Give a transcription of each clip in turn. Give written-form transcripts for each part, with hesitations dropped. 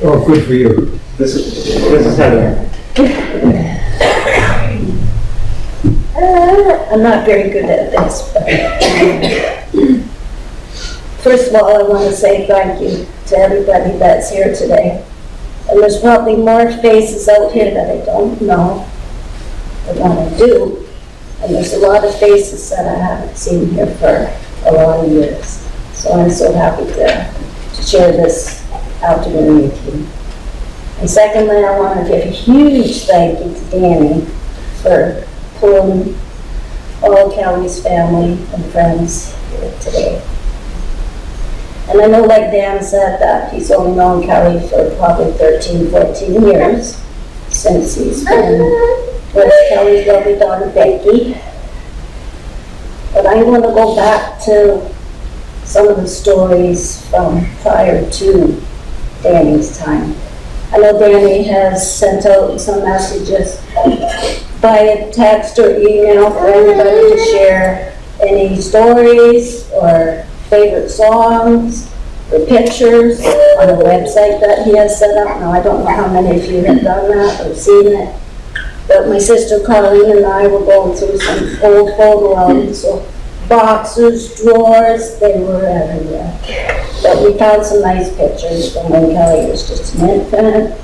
Oh, good for you. This is Heather. I'm not very good at this, but first of all, I want to say thank you to everybody that's here today. And there's probably more faces out here that I don't know than what I do. And there's a lot of faces that I haven't seen here for a lot of years. So I'm so happy to share this afternoon with you. And secondly, I want to give a huge thank you to Danny for pulling all Kelly's family and friends here today. And I know, like Dan said, that he's only known Kelly for probably 13, 14 years since he's been with Kelly's lovely daughter, Becky. But I want to go back to some of the stories from prior to Danny's time. I know Danny has sent out some messages by text or email for anybody to share any stories or favorite songs or pictures on a website that he has set up. Now, I don't know how many of you have done that or seen it, but my sister Colleen and I were going through some old photo albums, so boxes, drawers, they were everywhere. But we found some nice pictures from when Kelly was just an infant,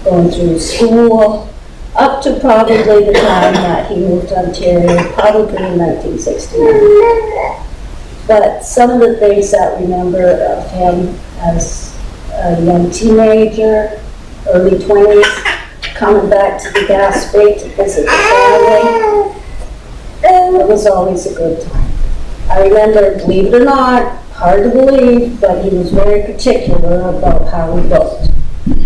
going through school, up to probably the time that he moved to Ontario, probably in 1969. But some of the things that I remember of him as a young teenager, early 20s, coming back to the gas spray to visit the family, it was always a good time. I remember, believe it or not, hard to believe, but he was very particular about how we looked.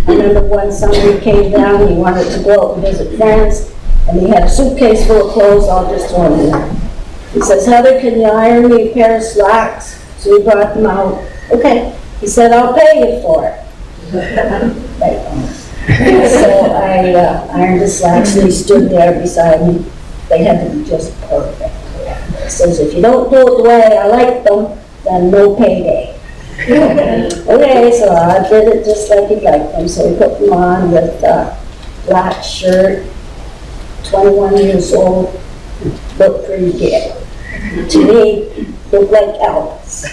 I remember one summer he came down, he wanted to go out and visit friends, and he had a suitcase full of clothes all just thrown in there. He says, Heather, can you iron me a pair of slacks? So we brought them out. Okay. He said, I'll pay you for it. So I ironed the slacks and he stood there beside me. They had to be just perfect. He says, if you don't do it the way I like them, then no payday. Okay, so I did it just like he liked them. So we put them on with a black shirt, 21 years old, looked pretty good. To me, looked like Elvis.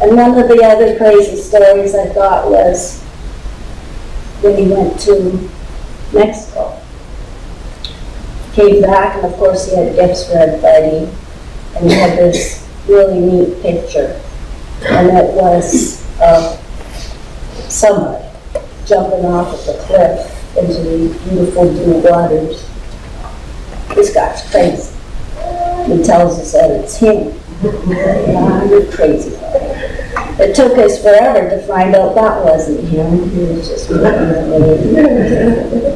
And one of the other crazy stories I thought was when he went to Mexico. Came back, and of course he had gifts for everybody, and he had this really neat picture, and it was somebody jumping off of the cliff into the beautiful blue waters. This guy's crazy. He tells us that it's him. You're crazy. It took us forever to find out that wasn't him. He was just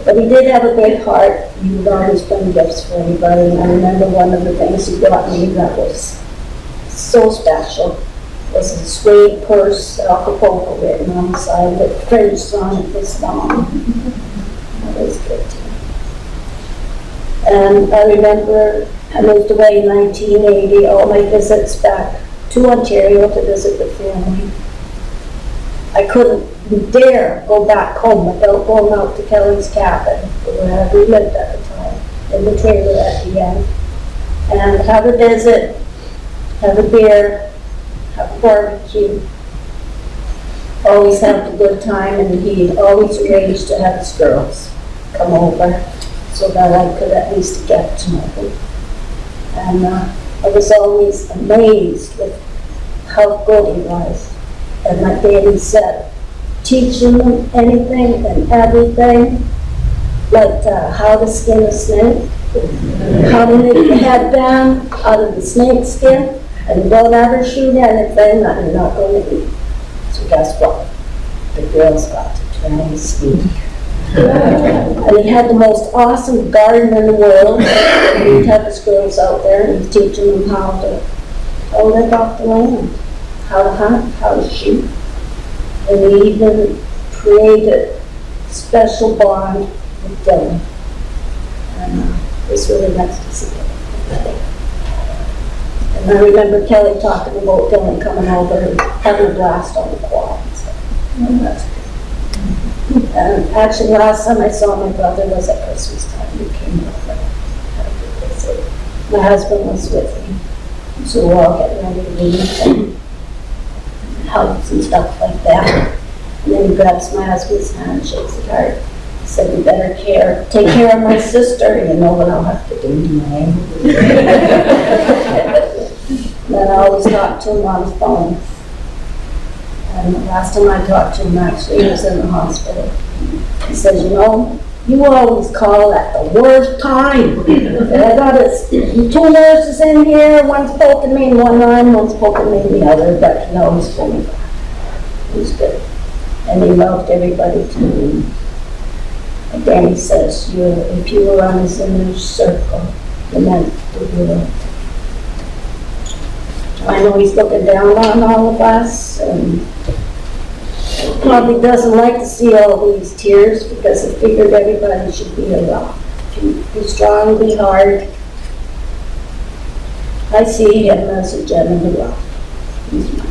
But he did have a big heart. He would always bring gifts for everybody. And I remember one of the things he got me that was so special was a suede purse, Acapulco written on the side with prints on it this long. That was good too. And I remember I moved away in 1980, all my visits back to Ontario to visit the family. I couldn't dare go back home without going out to Kelly's cabin, where we lived at the time, in the trailer at the end, and have a visit, have a beer, have a barbecue, always have a good time, and he always arranged to have his girls come over so that I could at least get to know them. And I was always amazed with how good he was. And like Danny said, teaching them anything and everything, like how to skin a snake, how to make the headband out of the snake skin, and don't ever shoot anything that you're not going to eat. So guess what? The girls got to try ski. And he had the most awesome garden in the world. And he'd have his girls out there and he's teaching them how to live off the land, how to hunt, how to shoot. And he even created a special bond with Dylan. And it's really nice to see it. And And I remember Kelly talking about Dylan coming over, having a blast on the quad. So, that's good. And actually, last time I saw my brother was at Christmas time. He came over. Had a good visit. My husband was with me. So we're all getting ready to leave and hugs and stuff like that. And then he grabs my husband's hand and shakes his heart. He said, "You better take care of my sister, you know what I'll have to do." Then I always talk to him on the phone. And the last time I talked to him, actually, he was in the hospital. He says, "You know, you always call at the worst time." And I got two nurses in here, one's poking me in one arm, one's poking me in the other, but he always pulled me back. He was good. And he loved everybody too. And Danny says, if you were on his inner circle, you meant the world. I know he's looking down on all of us, and probably doesn't like to see all these tears because he figured everybody should be a rock. Be strong, be hard. I see him as a gem in the rock. He's my